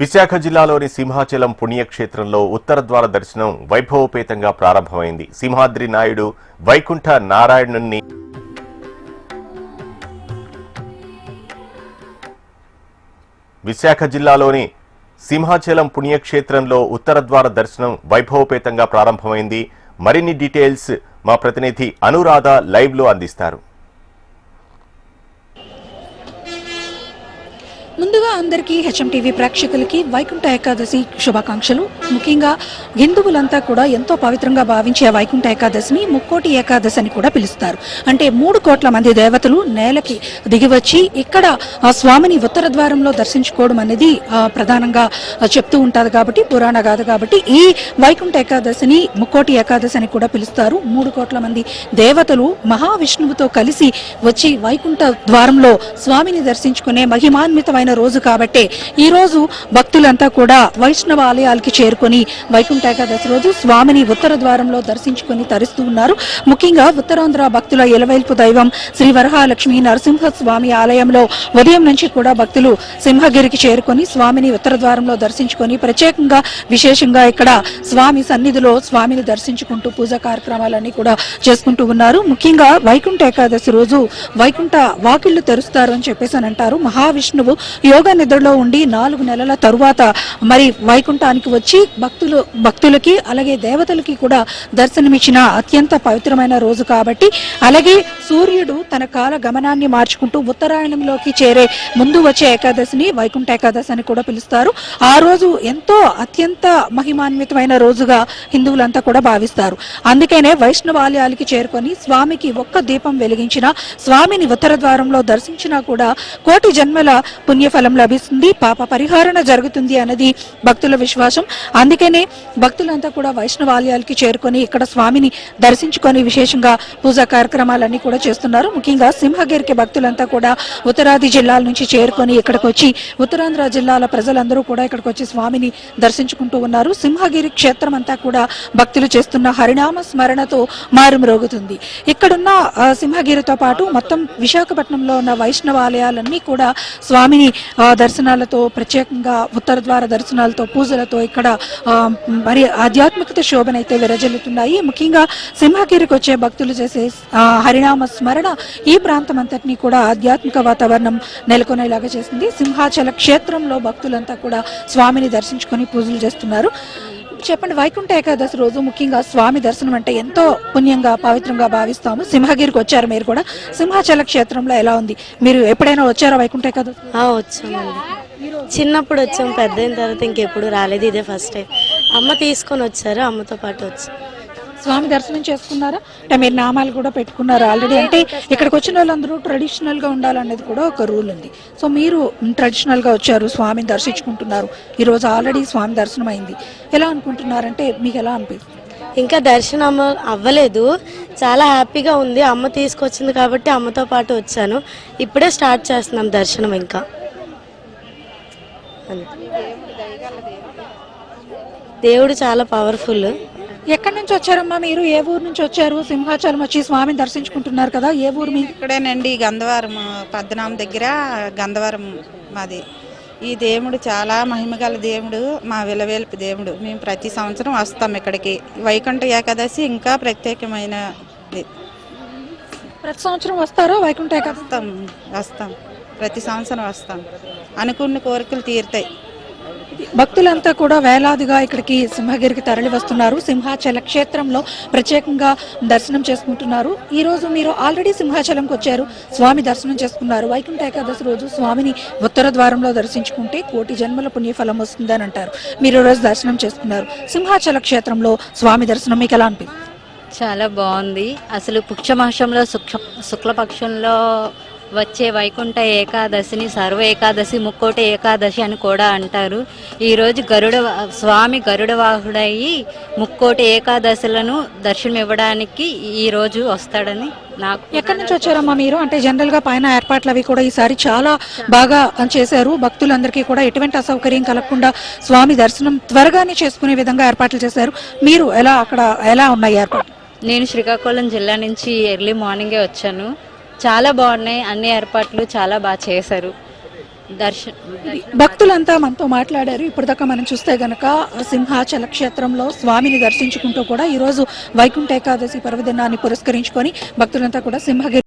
విశాఖ జిల్లాలోని సింహాచలం పుణ్యక్షేత్రంలో ఉత్తర ద్వార దర్శనం వైభవోపేతంగా ప్రారంభమైంది. సింహాద్రి నాయుడు వైకుంఠ నారాయణుని విశాఖ జిల్లాలోని సింహాచలం పుణ్యక్షేత్రంలో ఉత్తర ద్వార దర్శనం వైభవోపేతంగా ప్రారంభమైంది. మరిన్ని డీటెయిల్స్ మా ప్రతినిధి అనురాధ లైవ్ లో అందిస్తారు. ముందుగా అందరికీ హెచ్ఎంటీవీ ప్రేక్షకులకి వైకుంఠ ఏకాదశి శుభాకాంక్షలు. ముఖ్యంగా హిందువులంతా కూడా ఎంతో పవిత్రంగా భావించే వైకుంఠ ఏకాదశిని ముక్కోటి ఏకాదశి అని కూడా పిలుస్తారు. అంటే 3 కోట్ల మంది దేవతలు నేలకి దిగివచ్చి ఇక్కడ ఆ స్వామిని ఉత్తర ద్వారంలో దర్శించుకోవడం అనేది ప్రధానంగా చెప్తూ ఉంటుంది కాబట్టి, పురాణ గాథ కాబట్టి ఈ వైకుంఠ ఏకాదశిని ముక్కోటి ఏకాదశి అని కూడా పిలుస్తారు. 3 కోట్ల మంది దేవతలు మహావిష్ణువుతో కలిసి వచ్చి వైకుంఠ ద్వారంలో స్వామిని దర్శించుకునే మహిమాన్వితమైన రోజు కాబట్టి ఈ రోజు భక్తులంతా కూడా వైష్ణవ ఆలయాలకి చేరుకొని వైకుంఠ ఏకాదశి రోజు స్వామిని ఉత్తర ద్వారంలో దర్శించుకొని తరిస్తూ ఉన్నారు. ముఖ్యంగా ఉత్తరాంధ్ర భక్తుల ఎలవేల్పు దైవం శ్రీ వరహాలక్ష్మి నరసింహస్వామి ఆలయంలో ఉదయం నుంచి కూడా భక్తులు సింహగిరికి చేరుకొని స్వామిని ఉత్తర ద్వారంలో దర్శించుకొని ప్రత్యేకంగా విశేషంగా ఇక్కడ స్వామి సన్నిధిలో స్వామిని దర్శించుకుంటూ పూజా కార్యక్రమాలన్నీ కూడా చేసుకుంటూ ఉన్నారు. ముఖ్యంగా వైకుంఠ ఏకాదశి రోజు వైకుంఠ వాకిళ్లు తెరుస్తారు అని చెప్పేసి అని అంటారు. మహావిష్ణువు యోగ నిద్రలో ఉండి 4 నెలల తరువాత మరి వైకుంఠానికి వచ్చి భక్తులకి అలాగే దేవతలకి కూడా దర్శనమిచ్చిన అత్యంత పవిత్రమైన రోజు కాబట్టి, అలాగే సూర్యుడు తన కాల గమనాన్ని మార్చుకుంటూ ఉత్తరాయణంలోకి చేరే ముందు వచ్చే ఏకాదశిని వైకుంఠ ఏకాదశి అని కూడా పిలుస్తారు. ఆ రోజు ఎంతో అత్యంత మహిమాన్వితమైన రోజుగా హిందువులంతా కూడా భావిస్తారు. అందుకనే వైష్ణవ ఆలయాలకి చేరుకొని స్వామికి ఒక్క దీపం వెలిగించిన స్వామిని ఉత్తర ద్వారంలో దర్శించినా కూడా కోటి జన్మల పుణ్యఫలం లభిస్తుంది, పాప పరిహారణ జరుగుతుంది అన్నది భక్తుల విశ్వాసం. అందుకనే భక్తులంతా కూడా వైష్ణవ ఆలయాలకి చేరుకొని ఇక్కడ స్వామిని దర్శించుకొని విశేషంగా పూజా కార్యక్రమాలన్నీ కూడా చేస్తున్నారు. ముఖ్యంగా సింహగిరికి భక్తులంతా కూడా ఉత్తరాది జిల్లాల నుంచి చేరుకొని ఇక్కడికి వచ్చి ఉత్తరాంధ్ర జిల్లాల ప్రజలందరూ కూడా ఇక్కడికి వచ్చి స్వామిని దర్శించుకుంటూ ఉన్నారు. సింహగిరి క్షేత్రం అంతా కూడా భక్తులు చేస్తున్న హరినామ స్మరణతో మారుమ్రోగుతుంది. ఇక్కడున్న సింహగిరితో పాటు మొత్తం విశాఖపట్నంలో ఉన్న వైష్ణవ ఆలయాలన్నీ కూడా స్వామిని దర్శనాలతో ప్రత్యేకంగా ఉత్తర ద్వార దర్శనాలతో పూజలతో ఇక్కడ మరి ఆధ్యాత్మికత శోభనైతే విరజల్లుతున్నాయి. ముఖ్యంగా సింహగిరికి వచ్చే భక్తులు చేసే హరినామ స్మరణ ఈ ప్రాంతం అంతటినీ కూడా ఆధ్యాత్మిక వాతావరణం నెలకొనేలాగా చేసింది. సింహాచల క్షేత్రంలో భక్తులంతా కూడా స్వామిని దర్శించుకొని పూజలు చేస్తున్నారు. చెప్పండి, వైకుంఠ ఏకాదశి రోజు ముఖ్యంగా స్వామి దర్శనం అంటే ఎంతో పుణ్యంగా పవిత్రంగా భావిస్తాము. సింహగిరికి వచ్చారు మీరు కూడా, సింహాచల క్షేత్రంలో ఎలా ఉంది? మీరు ఎప్పుడైనా వచ్చారా వైకుంఠ ఏకాదశి? వచ్చామండి, చిన్నప్పుడు వచ్చాం, పెద్ద అయిన తర్వాత ఇంకెప్పుడు రాలేదు, ఇదే ఫస్ట్ టైం. అమ్మ తీసుకొని వచ్చారు, అమ్మతో పాటు వచ్చాం. స్వామి దర్శనం చేసుకున్నారా? అంటే మీరు నామాలు కూడా పెట్టుకున్నారు ఆల్రెడీ. అంటే ఇక్కడికి వచ్చిన వాళ్ళందరూ ట్రెడిషనల్ గా ఉండాలనేది కూడా ఒక రూల్ ఉంది. సో మీరు ట్రెడిషనల్ గా వచ్చారు, స్వామిని దర్శించుకుంటున్నారు. ఈ రోజు ఆల్రెడీ స్వామి దర్శనం అయింది. ఎలా అనుకుంటున్నారంటే మీకు ఎలా అనిపిస్తుంది? ఇంకా దర్శనం అవ్వలేదు, చాలా హ్యాపీగా ఉంది. అమ్మ తీసుకొచ్చింది కాబట్టి అమ్మతో పాటు వచ్చాను. ఇప్పుడే స్టార్ట్ చేస్తున్నాం దర్శనం. ఇంకా దేవుడు చాలా పవర్ఫుల్. ఎక్కడి నుంచి వచ్చారమ్మా మీరు? ఏ ఊరు నుంచి వచ్చారు? సింహాచలం వచ్చి స్వామిని దర్శించుకుంటున్నారు కదా, ఏ ఊరు మీ? ఇక్కడేనండి, గంధవరం, పద్మనాభం దగ్గర గంధవరం మాది. ఈ దేవుడు చాలా మహిమగల దేవుడు, మా విలవేల్పు దేవుడు. మేము ప్రతి సంవత్సరం వస్తాం ఇక్కడికి. వైకుంఠ ఏకాదశి ఇంకా ప్రత్యేకమైనది. ప్రతి సంవత్సరం వస్తారా వైకుంఠ ఏకాదశి? వస్తాం, ప్రతి సంవత్సరం వస్తాం. అనుకున్న కోరికలు తీరుతాయి. భక్తులంతా కూడా వేలాదిగా ఇక్కడికి సింహగిరికి తరలి వస్తున్నారు. సింహాచల క్షేత్రంలో ప్రత్యేకంగా దర్శనం చేసుకుంటున్నారు. ఈ రోజు మీరు ఆల్రెడీ సింహాచలంకి వచ్చారు, స్వామి దర్శనం చేసుకున్నారు. వైకుంఠ ఏకాదశి రోజు స్వామిని ఉత్తర ద్వారంలో దర్శించుకుంటే కోటి జన్మల పుణ్యఫలం వస్తుందని అంటారు. మీరు ఈ రోజు దర్శనం చేసుకున్నారు. సింహాచల క్షేత్రంలో స్వామి దర్శనం మీకు ఎలా అనిపించింది? చాలా బాగుంది. అసలు పుక్షమాసంలో శుక్లపక్షంలో వచ్చే వైకుంఠ ఏకాదశిని సర్వ ఏకాదశి, ముక్కోటి ఏకాదశి అని కూడా అంటారు. ఈరోజు స్వామి గరుడ వాహుడయ్యి ముక్కోటి ఏకాదశులను దర్శనం ఇవ్వడానికి ఈరోజు వస్తాడని నాకు. ఎక్కడి నుంచి వచ్చారమ్మా మీరు? అంటే జనరల్ గా పైన ఏర్పాట్లు అవి కూడా ఈసారి చాలా బాగా చేశారు. భక్తులందరికీ కూడా ఎటువంటి అసౌకర్యం కలగకుండా స్వామి దర్శనం త్వరగానే చేసుకునే విధంగా ఏర్పాట్లు చేశారు. మీరు ఎలా ఉన్నాయి ఏర్పాట్లు? నేను శ్రీకాకుళం జిల్లా నుంచి ఎర్లీ మార్నింగే వచ్చాను. చాలా బాగున్నాయి, అన్ని ఏర్పాట్లు చాలా బాగా చేశారు. భక్తులంతా మనతో మాట్లాడారు. ఇప్పటిదాకా మనం చూస్తే గనక సింహాచల క్షేత్రంలో స్వామిని దర్శించుకుంటూ కూడా ఈరోజు వైకుంఠ ఏకాదశి పర్వదినాన్ని పురస్కరించుకొని భక్తులంతా కూడా సింహగిరి